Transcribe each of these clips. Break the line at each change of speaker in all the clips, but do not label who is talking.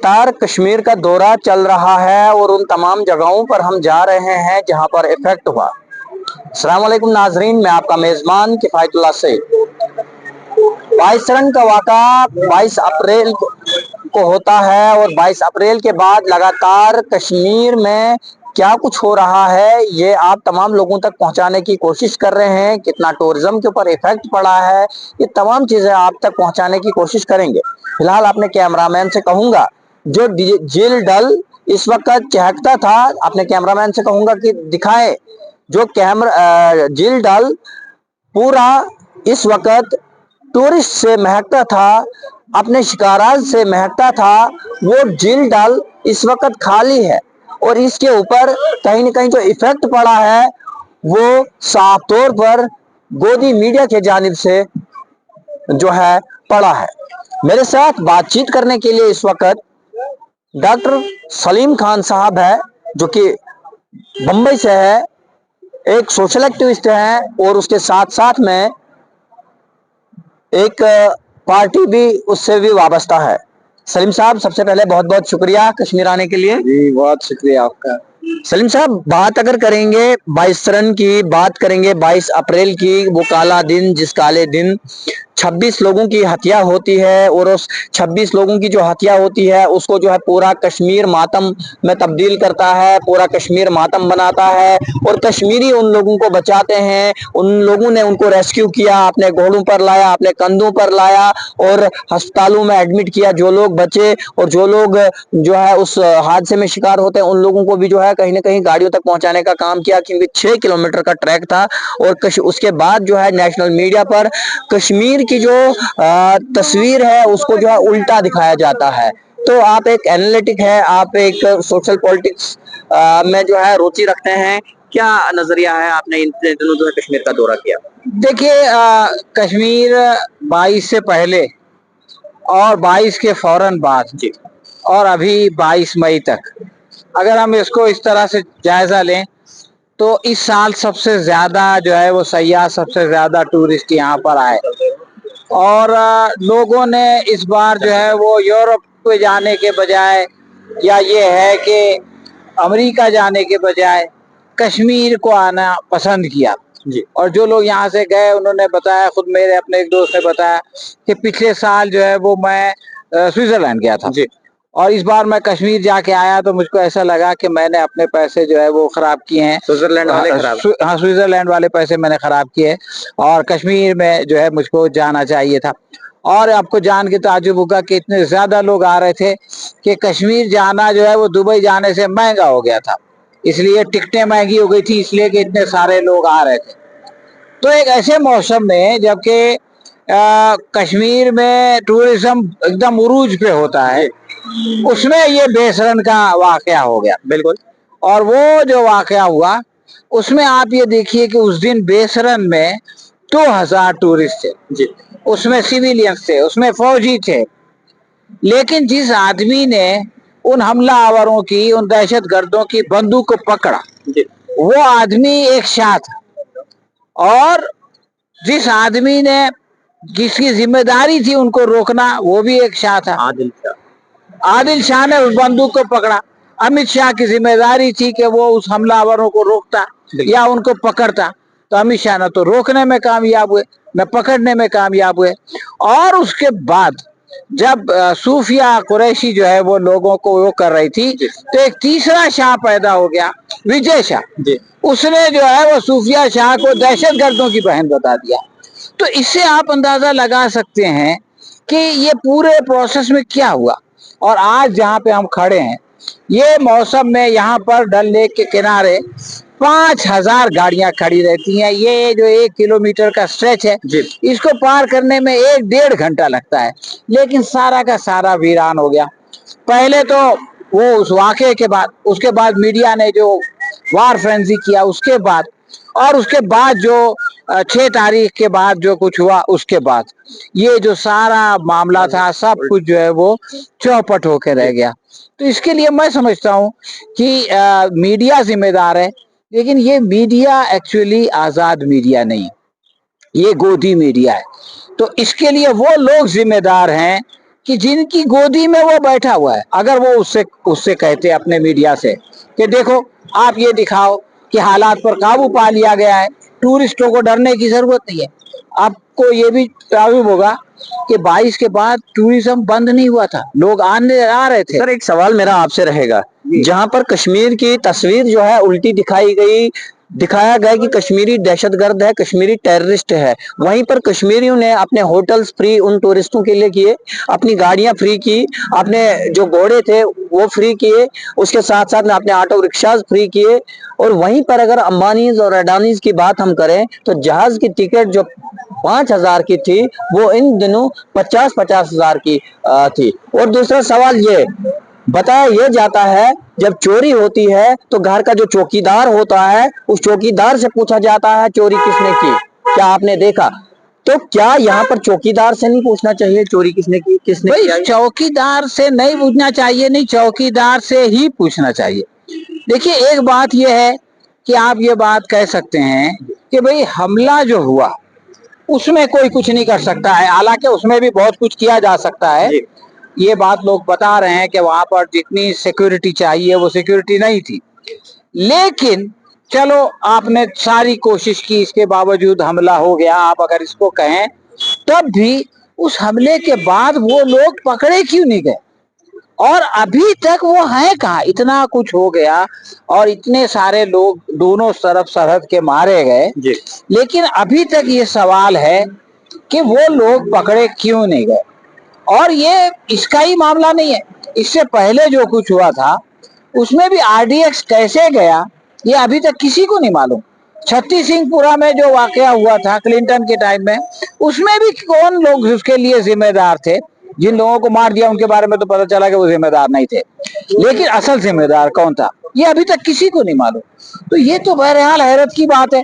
लगातार कश्मीर का दौरा चल रहा है और उन तमाम जगहों पर हम जा रहे हैं जहां पर इफेक्ट हुआ। अस्सलाम वालेकुम नाजरीन, मैं आपका मेजबान किफायतुल्लाह से। 22 रन का वाक़ा 22 अप्रैल को होता है और 22 अप्रैल के बाद लगातार कश्मीर में क्या कुछ हो रहा है ये आप तमाम लोगों तक पहुंचाने की कोशिश कर रहे हैं। कितना टूरिज्म के ऊपर इफेक्ट पड़ा है, ये तमाम चीजें आप तक पहुंचाने की कोशिश करेंगे। फिलहाल अपने कैमरामैन से कहूंगा जो झील डल इस वक्त चहकता था, अपने कैमरामैन से कहूंगा कि दिखाए जो झील डल पूरा इस वक्त टूरिस्ट से महकता था, अपने शिकारात से महकता था। वो झील डल इस वक्त खाली है और इसके ऊपर कहीं न कहीं जो इफेक्ट पड़ा है वो साफ तौर पर गोदी मीडिया के जानिब से जो है पड़ा है। मेरे साथ बातचीत करने के लिए इस वक्त डॉक्टर सलीम खान साहब है जो कि बंबई से है, एक सोशल एक्टिविस्ट है और उसके साथ साथ में एक पार्टी भी उससे भी वाबस्ता है। सलीम साहब, सबसे पहले बहुत बहुत शुक्रिया कश्मीर आने के लिए।
जी, बहुत शुक्रिया आपका।
सलीम साहब, बात अगर करेंगे 22 रन की, बात करेंगे 22 अप्रैल की, वो काला दिन जिस काले दिन 26 लोगों की हत्या होती है और उस 26 लोगों की जो हत्या होती है उसको जो है पूरा कश्मीर मातम में तब्दील करता है, पूरा कश्मीर मातम बनाता है और कश्मीरी उन लोगों को बचाते हैं। उन लोगों ने उनको रेस्क्यू किया, अपने घोड़ों पर लाया, अपने कंधों पर लाया और अस्पतालों में एडमिट किया। जो लोग बचे और जो लोग जो है उस हादसे में शिकार होते हैं उन लोगों को भी जो है कहीं ना कहीं गाड़ियों तक पहुंचाने का काम किया, क्योंकि 6 किलोमीटर का ट्रैक था। और उसके बाद जो है नेशनल मीडिया पर कश्मीर की जो तस्वीर है उसको जो है उल्टा दिखाया जाता है। तो आप एक एनालिटिक है, आप एक सोशल पॉलिटिक्स में जो है रुचि रखते हैं, क्या नजरिया है? आपने इन दिनों जो है कश्मीर का दौरा किया।
देखिए, कश्मीर 22 से पहले और 22 के फौरन बाद
जी,
और अभी 22 मई तक अगर हम इसको इस तरह से जायजा लें तो इस साल सबसे ज्यादा जो है वो सयाह, सबसे ज्यादा टूरिस्ट यहाँ पर आए और लोगों ने इस बार जो है वो यूरोप पे जाने के बजाय या ये है कि अमेरिका जाने के बजाय कश्मीर को आना पसंद किया।
जी,
और जो लोग यहाँ से गए उन्होंने बताया, खुद मेरे अपने एक दोस्त ने बताया कि पिछले साल जो है वो मैं स्विट्जरलैंड गया था
जी,
और इस बार मैं कश्मीर जाके आया तो मुझको ऐसा लगा कि मैंने अपने पैसे जो है वो खराब किए हैं।
स्विट्जरलैंड वाले खराब।
हाँ, स्विट्जरलैंड वाले पैसे मैंने खराब किए और कश्मीर में जो है मुझको जाना चाहिए था। और आपको जान के ताज्जुब होगा कि इतने ज्यादा लोग आ रहे थे कि कश्मीर जाना जो है वो दुबई जाने से महंगा हो गया था, इसलिए टिकटें महंगी हो गई थी, इसलिए कि इतने सारे लोग आ रहे थे। तो एक ऐसे मौसम में जबकि कश्मीर में टूरिज्म एकदम उरूज पे होता है, उसमें ये बेसरन का वाकया हो गया।
बिल्कुल।
और वो जो वाकया हुआ उसमें आप ये देखिए कि उस दिन बेसरन में 2000 टूरिस्ट थे।
जी,
उसमें सिविलियंस थे, उसमें फौजी थे, लेकिन जिस आदमी ने उन हमलावरों की, उन दहशत गर्दों की बंदूक को पकड़ा,
जी,
वो आदमी एक शाह था। और जिस आदमी ने, जिसकी जिम्मेदारी थी उनको रोकना, वो भी एक शाह था,
आदिल शाह।
आदिल शाह ने उस बंदूक को पकड़ा। अमित शाह की जिम्मेदारी थी कि वो उस हमलावरों को रोकता या उनको पकड़ता, तो अमित शाह न तो रोकने में कामयाब हुए न पकड़ने में कामयाब हुए। और उसके बाद जब सूफिया कुरैशी जो है वो लोगों को वो कर रही थी तो एक तीसरा शाह पैदा हो गया, विजय शाह।
जी,
उसने जो है वो सूफिया शाह को दहशत गर्दों की बहन बता दिया। तो इससे आप अंदाजा लगा सकते हैं कि ये पूरे प्रोसेस में क्या हुआ। और आज जहाँ पे हम खड़े हैं, ये मौसम में यहाँ पर डल लेक के किनारे 5000 गाड़ियां खड़ी रहती हैं। ये जो 1 किलोमीटर का स्ट्रेच है,
जी,
इसको पार करने में 1-1.5 घंटा लगता है, लेकिन सारा का सारा वीरान हो गया। पहले तो वो उस वाक़े के बाद, उसके बाद मीडिया ने जो वार फ्रेंजी किया उसके बाद, और उसके बाद जो 6 तारीख के बाद जो कुछ हुआ उसके बाद, ये जो सारा मामला था सब कुछ जो है वो चौपट होकर रह गया। तो इसके लिए मैं समझता हूँ कि मीडिया जिम्मेदार है, लेकिन ये मीडिया एक्चुअली आज़ाद मीडिया नहीं, ये गोदी मीडिया है। तो इसके लिए वो लोग जिम्मेदार हैं कि जिनकी गोदी में वो बैठा हुआ है, अगर वो उससे उससे कहते अपने मीडिया से कि देखो आप ये दिखाओ कि हालात पर काबू पा लिया गया है, टूरिस्टों को डरने की जरूरत नहीं है। आपको ये भी मालूम होगा कि 22 के बाद टूरिज्म बंद नहीं हुआ था, लोग आने आ रहे थे।
सर एक सवाल मेरा आपसे रहेगा, जहां पर कश्मीर की तस्वीर जो है उल्टी दिखाई गई, दिखाया गया कि कश्मीरी दहशतगर्द है, कश्मीरी टेररिस्ट है, वहीं पर कश्मीरियों ने अपने होटल्स फ्री उन टूरिस्टों के लिए किए, अपनी गाड़ियां फ्री की, अपने जो घोड़े थे वो फ्री किए, उसके साथ साथ में अपने ऑटो रिक्शाज फ्री किए। और वहीं पर अगर अंबानीज और अडानीज की बात हम करें तो जहाज की टिकट जो 5,000 की थी वो इन दिनों 50-50 हजार की थी। और दूसरा सवाल ये बताया यह जाता है जब चोरी होती है तो घर का जो चौकीदार होता है उस चौकीदार से पूछा जाता है चोरी किसने की, क्या आपने देखा? तो क्या यहाँ पर चौकीदार से नहीं पूछना चाहिए चोरी किसने की, किसने
भाई
किया?
चौकीदार से नहीं पूछना चाहिए, नहीं चौकीदार से ही पूछना चाहिए। देखिए एक बात यह है कि आप ये बात कह सकते हैं कि भाई हमला जो हुआ उसमें कोई कुछ नहीं कर सकता है, हालांकि उसमें भी बहुत कुछ किया जा सकता है। ये बात लोग बता रहे हैं कि वहां पर जितनी सिक्योरिटी चाहिए वो सिक्योरिटी नहीं थी, लेकिन चलो आपने सारी कोशिश की, इसके बावजूद हमला हो गया, आप अगर इसको कहें, तब भी उस हमले के बाद वो लोग पकड़े क्यों नहीं गए? और अभी तक वो हैं कहाँ? इतना कुछ हो गया और इतने सारे लोग दोनों तरफ सरहद के मारे गए, लेकिन अभी तक ये सवाल है कि वो लोग पकड़े क्यों नहीं गए। और ये इसका ही मामला नहीं है, इससे पहले जो कुछ हुआ था उसमें भी आरडीएक्स कैसे गया ये अभी तक किसी को नहीं मालूम। छत्तीस सिंहपुरा में जो वाकया हुआ था क्लिंटन के टाइम में, उसमें भी कौन लोग उसके लिए जिम्मेदार थे? जिन लोगों को मार दिया उनके बारे में तो पता चला कि वो जिम्मेदार नहीं थे, लेकिन असल जिम्मेदार कौन था ये अभी तक किसी को नहीं मालूम। तो ये तो बहरहाल हैरत की बात है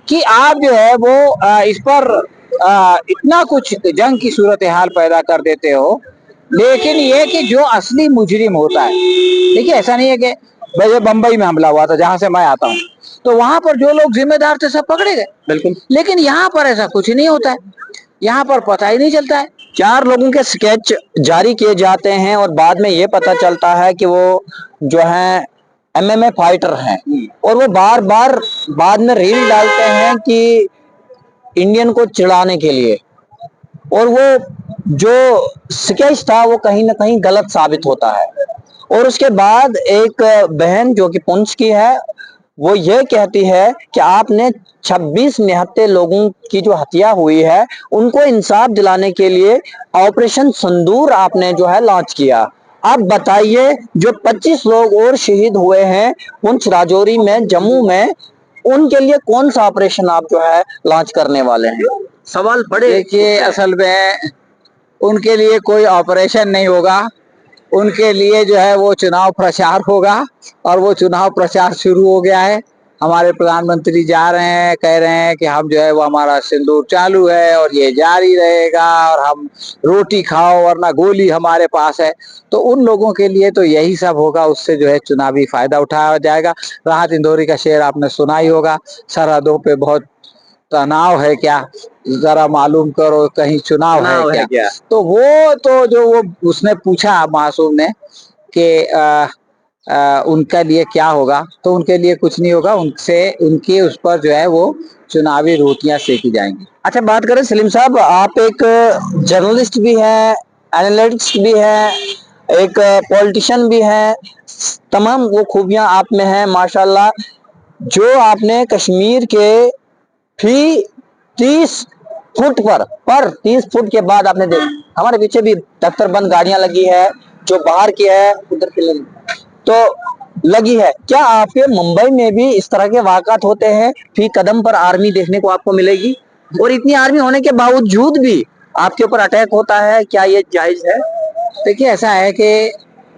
कि आप जो है वो इस पर इतना कुछ जंग की सूरत हाल पैदा कर देते हो, लेकिन ये कि जो असली मुजरिम होता है, देखिए ऐसा नहीं है कि भाई बंबई में हमला हुआ था जहां से मैं आता हूँ तो वहां पर जो लोग जिम्मेदार थे सब पकड़े गए,
बिल्कुल।
लेकिन यहाँ पर ऐसा कुछ नहीं होता है, यहाँ पर पता ही नहीं चलता है।
4 लोगों के स्केच जारी किए जाते हैं और बाद में ये पता चलता है कि वो जो है एमएमए फाइटर हैं, और वो बार बार बाद में रील डालते हैं कि इंडियन को चिढ़ाने के लिए, और वो जो स्केच था वो कहीं ना कहीं गलत साबित होता है। और उसके बाद एक बहन जो कि पुंछ की है वो ये कहती है कि आपने 26 निहत्थे लोगों की जो हत्या हुई है उनको इंसाफ दिलाने के लिए ऑपरेशन सिंदूर आपने जो है लॉन्च किया। आप बताइए जो 25 लोग और शहीद हुए हैं पुंछ, राजौरी में, जम्मू में, उनके लिए कौन सा ऑपरेशन आप जो है लॉन्च करने वाले हैं? सवाल बड़े।
देखिए असल में उनके लिए कोई ऑपरेशन नहीं होगा, उनके लिए जो है वो चुनाव प्रचार होगा, और वो चुनाव प्रचार शुरू हो गया है। हमारे प्रधानमंत्री जा रहे हैं, कह रहे हैं कि हम जो है वो हमारा सिंदूर चालू है और ये जारी रहेगा, और हम रोटी खाओ वरना गोली हमारे पास है। तो उन लोगों के लिए तो यही सब होगा, उससे जो है चुनावी फायदा उठाया जाएगा। राहत इंदौरी का शेर आपने सुना ही होगा, सरहदों पे बहुत तनाव है क्या, जरा मालूम करो कहीं चुनाव है क्या? तो वो तो जो वो उसने पूछा मासूम ने कि उनका लिए क्या होगा, तो उनके लिए कुछ नहीं होगा, उनसे उनके उस पर जो है वो चुनावी रोटियां सेकी जाएंगी।
अच्छा बात करें सलीम साहब, आप एक जर्नलिस्ट भी हैं, एनालिटिक्स भी हैं, एक पॉलिटिशियन भी हैं, तमाम वो खूबियां आप में हैं माशाल्लाह। जो आपने कश्मीर के फी 30 फुट पर 30 फुट के बाद आपने हमारे पीछे भी दफ्तर बंद गाड़ियां लगी है, जो बाहर की है उधर की लगी तो लगी है। क्या आपके मुंबई में भी इस तरह के वाकयात होते हैं, फी कदम पर आर्मी देखने को आपको मिलेगी? और इतनी आर्मी होने के बावजूद भी आपके ऊपर अटैक होता है, क्या ये जायज है?
देखिए ऐसा है कि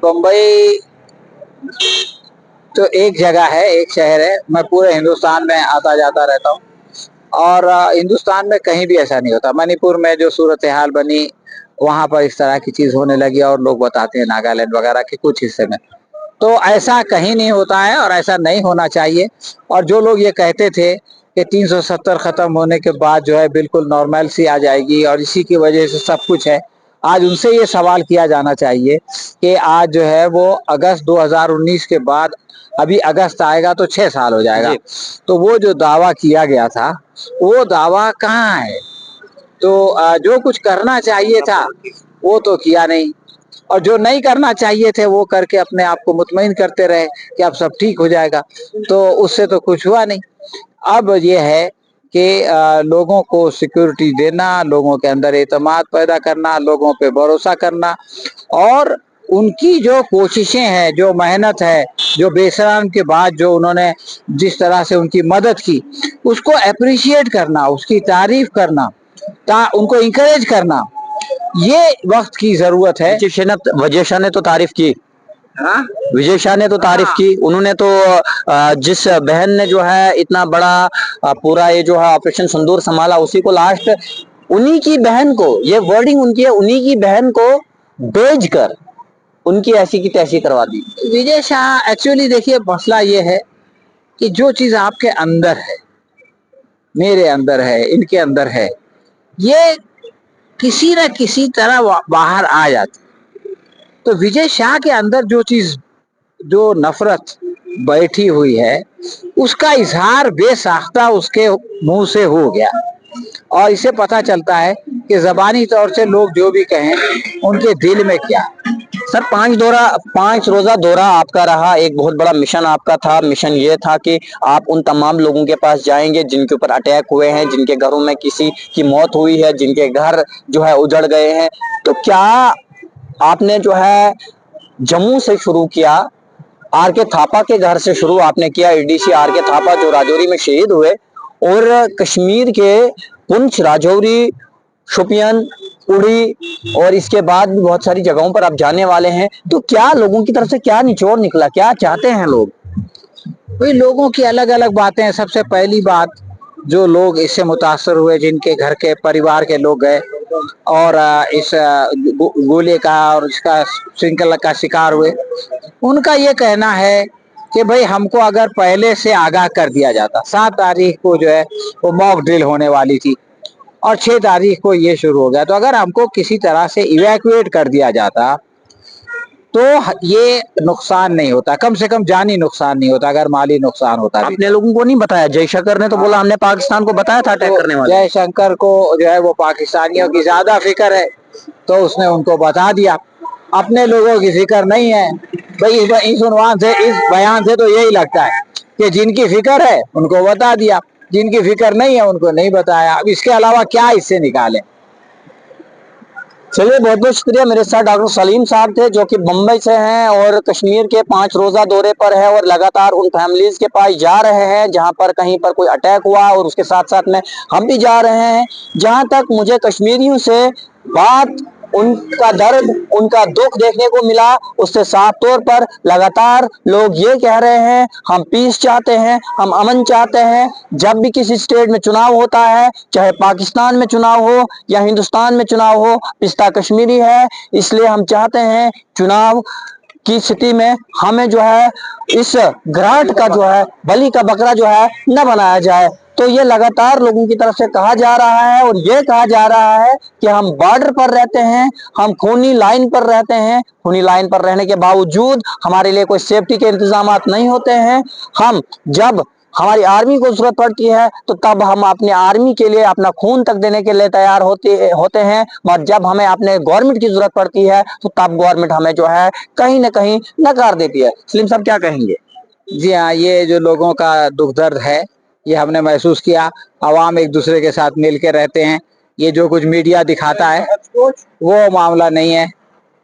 बम्बई तो एक जगह है, एक शहर है, मैं पूरे हिंदुस्तान में आता जाता रहता हूँ, और हिंदुस्तान में कहीं भी ऐसा नहीं होता। मणिपुर में जो सूरत हाल बनी वहां पर इस तरह की चीज होने लगी, और लोग बताते हैं नागालैंड वगैरह के कुछ हिस्से में, तो ऐसा कहीं नहीं होता है और ऐसा नहीं होना चाहिए। और जो लोग ये कहते थे कि 370 खत्म होने के बाद जो है बिल्कुल नॉर्मल सी आ जाएगी और इसी की वजह से सब कुछ है, आज उनसे ये सवाल किया जाना चाहिए कि आज जो है वो अगस्त 2019 के बाद, अभी अगस्त आएगा तो 6 साल हो जाएगा,
जी।
तो वो जो दावा किया गया था वो दावा कहाँ है? तो जो कुछ करना चाहिए था वो तो किया नहीं, और जो नहीं करना चाहिए थे वो करके अपने आप को मुतमईन करते रहे कि अब सब ठीक हो जाएगा, तो उससे तो कुछ हुआ नहीं। अब ये है कि लोगों को सिक्योरिटी देना, लोगों के अंदर एतमाद पैदा करना, लोगों पे भरोसा करना, और उनकी जो कोशिशें हैं, जो मेहनत है, जो बेसराम के बाद जो उन्होंने जिस तरह से उनकी मदद की, उसको अप्रिशिएट करना, उसकी तारीफ करना, उनको इंकरेज करना, ये वक्त की जरूरत है।
विजय शाह ने तो तारीफ की।
हाँ?
विजय शाह ने तो तारीफ की, उन्होंने तो जिस बहन ने जो है इतना बड़ा पूरा ये जो है ऑपरेशन सिंदूर संभाला, उसी को लास्ट उन्हीं की बहन को, ये वर्डिंग उनकी है, उन्हीं की बहन को भेज कर उनकी ऐसी की तैसी करवा दी।
विजय शाह एक्चुअली देखिए, मसला ये है कि जो चीज आपके अंदर है, मेरे अंदर है, इनके अंदर है, ये किसी न किसी तरह बाहर आ जाती। तो विजय शाह के अंदर जो चीज, जो नफरत बैठी हुई है, उसका इजहार बेसाख्ता उसके मुंह से हो गया, और इसे पता चलता है कि जबानी तौर से लोग जो भी कहें उनके दिल में क्या।
सर, 5 रोजा दौरा आपका रहा, एक बहुत बड़ा मिशन आपका था। मिशन ये था कि आप उन तमाम लोगों के पास जाएंगे जिनके ऊपर अटैक हुए हैं, जिनके घरों में किसी की मौत हुई है, जिनके घर जो है उजड़ गए हैं। तो क्या आपने जो है जम्मू से शुरू किया, आर के थापा के घर से शुरू आपने किया, एडीसी आर के थापा जो राजौरी में शहीद हुए, और कश्मीर के पुंछ, राजौरी, शोपियान, उड़ी और इसके बाद भी बहुत सारी जगहों पर आप जाने वाले हैं। तो क्या लोगों की तरफ से क्या निचोड़ निकला, क्या चाहते हैं लोग?
वही लोगों की अलग अलग बातें हैं। सबसे पहली बात, जो लोग इससे मुतासर हुए, जिनके घर के परिवार के लोग गए और इस गोले का और इसका श्रृंखला का शिकार हुए, उनका ये कहना है कि भाई हमको अगर पहले से आगाह कर दिया जाता, 7 तारीख को जो है वो मॉक ड्रिल होने वाली थी और 6 तारीख को ये शुरू हो गया, तो अगर हमको किसी तरह से इवैक्यूएट कर दिया जाता तो ये नुकसान नहीं होता, कम से कम जानी नुकसान नहीं होता, अगर माली नुकसान होता।
अपने लोगों को नहीं बताया? जयशंकर ने तो बोला हमने पाकिस्तान को बताया था अटैक करने वाले।
जयशंकर को जो है वो पाकिस्तानियों की ज्यादा फिक्र है, तो उसने उनको बता दिया। अपने लोगों की फिक्र नहीं है भाई। इस उन्वान से, इस बयान से तो यही लगता है कि जिनकी फिक्र है उनको बता दिया, जिनकी फिक्र नहीं है उनको नहीं बताया। अब इसके अलावा क्या इससे निकाले?
चलिए, बहुत बहुत शुक्रिया। मेरे साथ डॉक्टर सलीम साहब थे जो कि मुंबई से हैं और कश्मीर के 5 रोजा दौरे पर है और लगातार उन फैमिलीज के पास जा रहे हैं जहां पर कहीं पर कोई अटैक हुआ, और उसके साथ साथ में हम भी जा रहे हैं। जहां तक मुझे कश्मीरियों से बात, उनका दर्द, उनका दुख देखने को मिला, उससे साफ तौर पर लगातार लोग ये कह रहे हैं हम पीस चाहते हैं, हम अमन चाहते हैं। जब भी किसी स्टेट में चुनाव होता है, चाहे पाकिस्तान में चुनाव हो या हिंदुस्तान में चुनाव हो, पिस्ता कश्मीरी है। इसलिए हम चाहते हैं चुनाव की स्थिति में हमें जो है इस घराट का जो है बलि का बकरा जो है न बनाया जाए। तो ये लगातार लोगों की तरफ से कहा जा रहा है, और ये कहा जा रहा है कि हम बॉर्डर पर रहते हैं, हम खूनी लाइन पर रहते हैं। खूनी लाइन पर रहने के बावजूद हमारे लिए कोई सेफ्टी के इंतजाम नहीं होते हैं। हम जब हमारी आर्मी को जरूरत पड़ती है तो तब हम अपने आर्मी के लिए अपना खून तक देने के लिए तैयार होते हैं, और जब हमें अपने गवर्नमेंट की जरूरत पड़ती है तो तब गवर्नमेंट हमें जो है कहीं ना कहीं नकार देती है। सलीम साहब क्या कहेंगे?
जी हाँ, ये जो लोगों का दुख दर्द है ये हमने महसूस किया। आवाम एक दूसरे के साथ मिल के रहते हैं। ये जो कुछ मीडिया दिखाता है वो मामला नहीं है,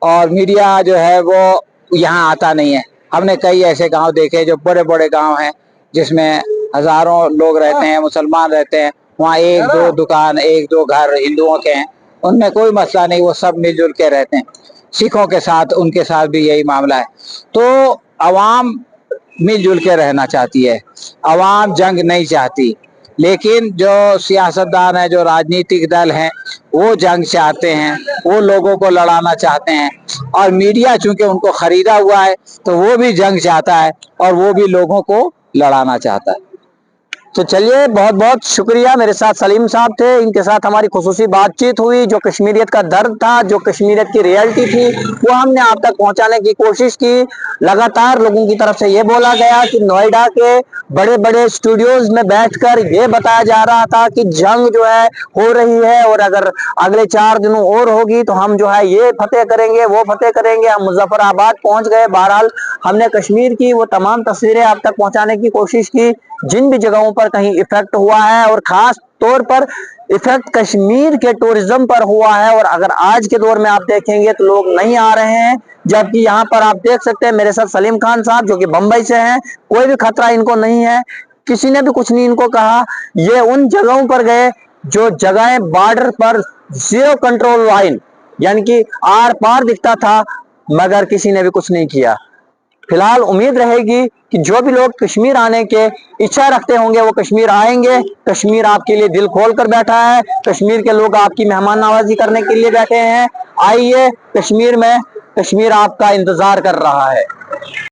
और मीडिया जो है वो यहाँ आता नहीं है। हमने कई ऐसे गांव देखे जो बड़े बड़े गांव हैं जिसमें हजारों लोग रहते हैं, मुसलमान रहते हैं। वहाँ एक दो दुकान, एक दो घर हिंदुओं के हैं, उनमें कोई मसला नहीं, वो सब मिलजुल के रहते हैं। सिखों के साथ, उनके साथ भी यही मामला है। तो अवाम मिलजुल के रहना चाहती है, अवाम जंग नहीं चाहती। लेकिन जो सियासतदान है, जो राजनीतिक दल हैं, वो जंग चाहते हैं, वो लोगों को लड़ाना चाहते हैं। और मीडिया चूंकि उनको खरीदा हुआ है तो वो भी जंग चाहता है और वो भी लोगों को लड़ाना चाहता है।
तो चलिए, बहुत बहुत शुक्रिया। मेरे साथ सलीम साहब थे, इनके साथ हमारी खुसूसी बातचीत हुई। जो कश्मीरियत का दर्द था, जो कश्मीरियत की रियलिटी थी, वो हमने आप तक पहुंचाने की कोशिश की। लगातार लोगों की तरफ से ये बोला गया कि नोएडा के बड़े बड़े स्टूडियोज में बैठकर ये बताया जा रहा था कि जंग जो है हो रही है, और अगर अगले 4 दिनों और होगी तो हम जो है ये फतेह करेंगे, वो फतेह करेंगे। हम मुजफ्फराबाद पहुंच गए। बहरहाल हमने कश्मीर की वो तमाम तस्वीरें आप तक पहुंचाने की कोशिश की, जिन भी जगहों पर कहीं इफेक्ट हुआ है, और खास तौर पर इफेक्ट कश्मीर के टूरिज्म पर हुआ है। और अगर आज के दौर में आप देखेंगे तो लोग नहीं आ रहे हैं, जबकि यहाँ पर आप देख सकते हैं मेरे साथ सलीम खान साहब जो कि बंबई से हैं। कोई भी खतरा इनको नहीं है, किसी ने भी कुछ नहीं इनको कहा। ये उन जगहों पर गए जो जगहें बॉर्डर पर जीरो कंट्रोल लाइन, यानी कि आर पार दिखता था, मगर किसी ने भी कुछ नहीं किया। फिलहाल उम्मीद रहेगी कि जो भी लोग कश्मीर आने के इच्छा रखते होंगे वो कश्मीर आएंगे। कश्मीर आपके लिए दिल खोल कर बैठा है, कश्मीर के लोग आपकी मेहमान नवाजी करने के लिए बैठे हैं। आइए कश्मीर में, कश्मीर आपका इंतजार कर रहा है।